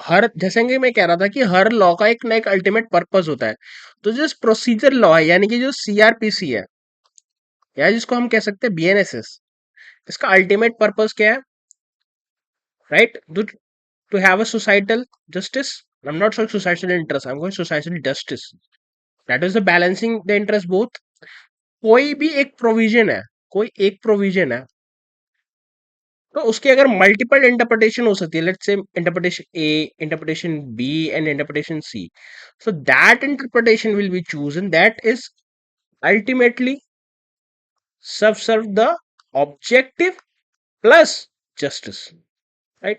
हर, जैसे कि मैं कह रहा था कि हर लॉ का एक ना एक अल्टीमेट पर्पस होता है। तो जो प्रोसीजर लॉ है, यानी कि जो सीआरपीसी है, या जिसको हम कह सकते हैं बीएनएसएस, इसका अल्टीमेट पर्पस क्या है? Right, to have a societal justice. I am not sorry societal interest, I am going societal justice, that is the balancing the interest both. कोई भी एक प्रोविजन है, कोई एक प्रोविजन है, तो उसकी अगर मल्टीपल इंटरप्रिटेशन हो सकती है, let's say interpretation A, interpretation B and interpretation C, so that interpretation will be chosen that is ultimately serve the objective plus justice, right?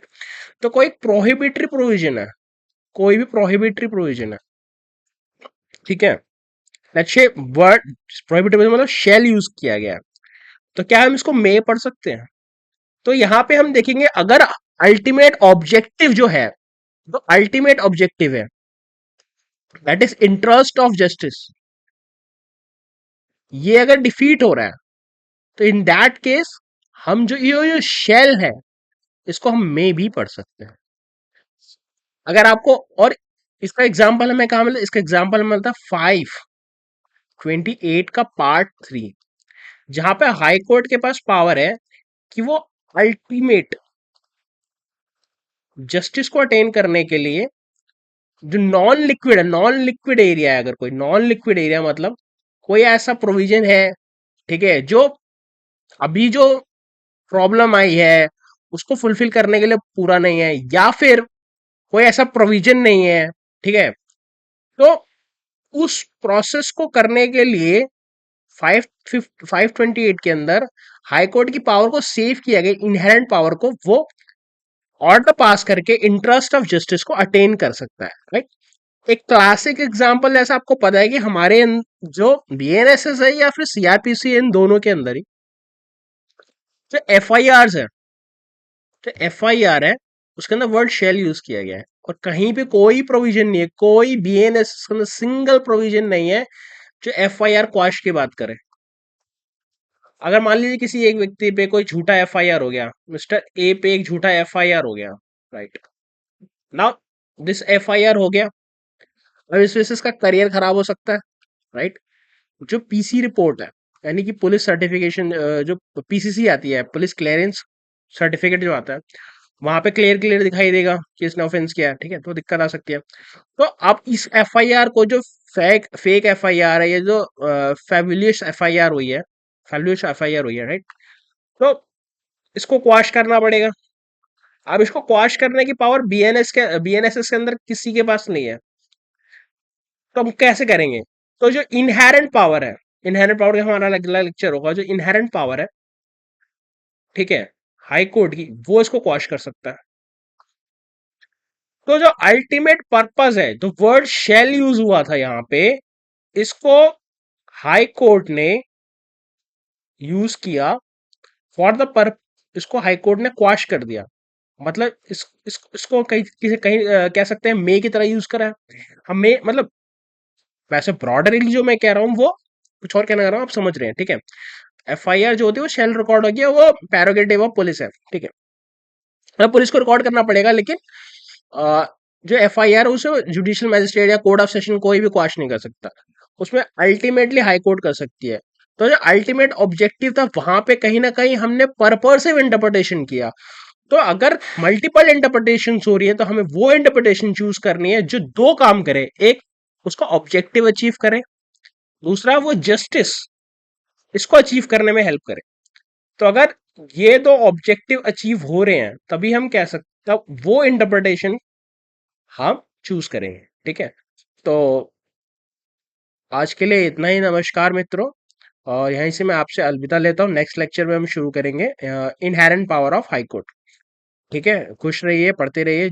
तो कोई प्रोहिबिटरी प्रोविजन है, कोई भी प्रोहिबिटरी प्रोविजन है, ठीक है, लेट्स से वर्ड प्रोहिबिटरी मतलब शेल यूज किया गया है, तो क्या हम इसको मे पढ़ सकते हैं? तो यहां पे हम देखेंगे अगर अल्टीमेट ऑब्जेक्टिव जो है, तो अल्टीमेट ऑब्जेक्टिव है that is interest of justice, ये अगर डिफीट हो रहा है, तो इन दैट केस हम जो शेल है, इसको हम मे भी पढ़ सकते हैं। अगर आपको, और इसका एग्जाम्पल हमें कहा मिला, इसका एग्जाम्पल मिलता है 528 का पार्ट 3, जहां पे हाई कोर्ट के पास पावर है कि वो अल्टीमेट जस्टिस को अटेन करने के लिए जो नॉन लिक्विड है, नॉन लिक्विड एरिया है, अगर कोई नॉन लिक्विड एरिया मतलब कोई ऐसा प्रोविजन है, ठीक है, जो अभी जो प्रॉब्लम आई है उसको फुलफिल करने के लिए पूरा नहीं है, या फिर कोई ऐसा प्रोविजन नहीं है, ठीक है, तो उस प्रोसेस को करने के लिए 528 के अंदर हाई कोर्ट की पावर को सेव किया गया, इनहेरेंट पावर को वो ऑर्डर पास करके इंटरेस्ट ऑफ जस्टिस को अटेन कर सकता है, राइट। एक क्लासिक एग्जांपल जैसा आपको पता है कि हमारे जो बीएनएसएस है या फिर सीआरपीसी, इन दोनों के अंदर ही जो एफआईआर है, जो एफआईआर है उसके अंदर वर्ड शेल यूज किया गया है, और कहीं पे कोई प्रोविजन नहीं है, कोई बीएनएस के अंदर सिंगल प्रोविजन नहीं है जो एफआईआर क्वाश की बात करे। अगर मान लीजिए किसी एक व्यक्ति पे कोई झूठा एफआईआर हो गया, मिस्टर ए पे एक झूठा एफआईआर हो गया, राइट, नाउ दिस एफआईआर हो गया, अब इस वजह से इसका करियर खराब हो सकता है, राइट। जो पीसी रिपोर्ट है, यानी कि पुलिस सर्टिफिकेशन, जो पीसीसी आती है, पुलिस क्लियरेंस सर्टिफिकेट जो आता है, वहां पे क्लियर क्लियर दिखाई देगा कि इसने ऑफेंस किया है, ठीक है, तो दिक्कत आ सकती है। तो अब इस एफआईआर को जो फेक एफआईआर है, ये जो फैबुलियस एफआईआर हुई है, फैबुलियस एफआईआर हुई है, राइट, तो इसको क्वाश करना पड़ेगा। अब इसको क्वाश करने की पावर बीएनएसएस के अंदर किसी के पास नहीं है, तो हम कैसे करेंगे? तो जो इनहेरेंट पावर है, इनहेरेंट पावर का हमारा अगला लेक्चर होगा, जो इनहेरेंट पावर है, ठीक है, हाई कोर्ट की, वो इसको क्वाश कर सकता है। तो जो अल्टीमेट पर्पस है, जो वर्ड शेल यूज हुआ था यहाँ पे, इसको हाई कोर्ट ने यूज किया फॉर द पर, इसको हाई कोर्ट ने क्वाश कर दिया, मतलब इसको कहीं किसी कहीं कह सकते हैं मे की तरह यूज करा है। हम मे मतलब, वैसे ब्रॉडरली जो मैं कह रहा हूँ वो कुछ और कहना चाह रहा हूँ, आप समझ रहे हैं, ठीक है। एफआईआर जो होती है वो शेल रिकॉर्ड हो गया, वो पैरोगेटिव ऑफ पुलिस है, ठीक है, मतलब पुलिस को रिकॉर्ड करना पड़ेगा, लेकिन अ, जो एफआईआर है उसे जुडिशियल मैजिस्ट्रेट या कोर्ट ऑफ सेशन कोई भी क्वाश नहीं कर सकता, उसमें अल्टीमेटली हाई कोर्ट कर सकती है। तो जो अल्टीमेट ऑब्जेक्टिव था, वहां पे कहीं ना कहीं हमने परपर्सिव इंटरप्रिटेशन किया। तो अगर मल्टीपल इंटरप्रिटेशन हो रही है, तो हमें वो इंटरप्रिटेशन चूज करनी है जो दो काम करे, एक उसका ऑब्जेक्टिव अचीव करे, दूसरा वो जस्टिस इसको अचीव करने में हेल्प करे। तो अगर ये दो ऑब्जेक्टिव अचीव हो रहे हैं, तभी हम कह सकते, तब वो इंटरप्रिटेशन हम चूज करेंगे, ठीक है। तो आज के लिए इतना ही, नमस्कार मित्रों, और यहीं से मैं आपसे अलविदा लेता हूँ। नेक्स्ट लेक्चर में हम शुरू करेंगे inherent power of high court, ठीक है। खुश रहिए, पढ़ते रहिए।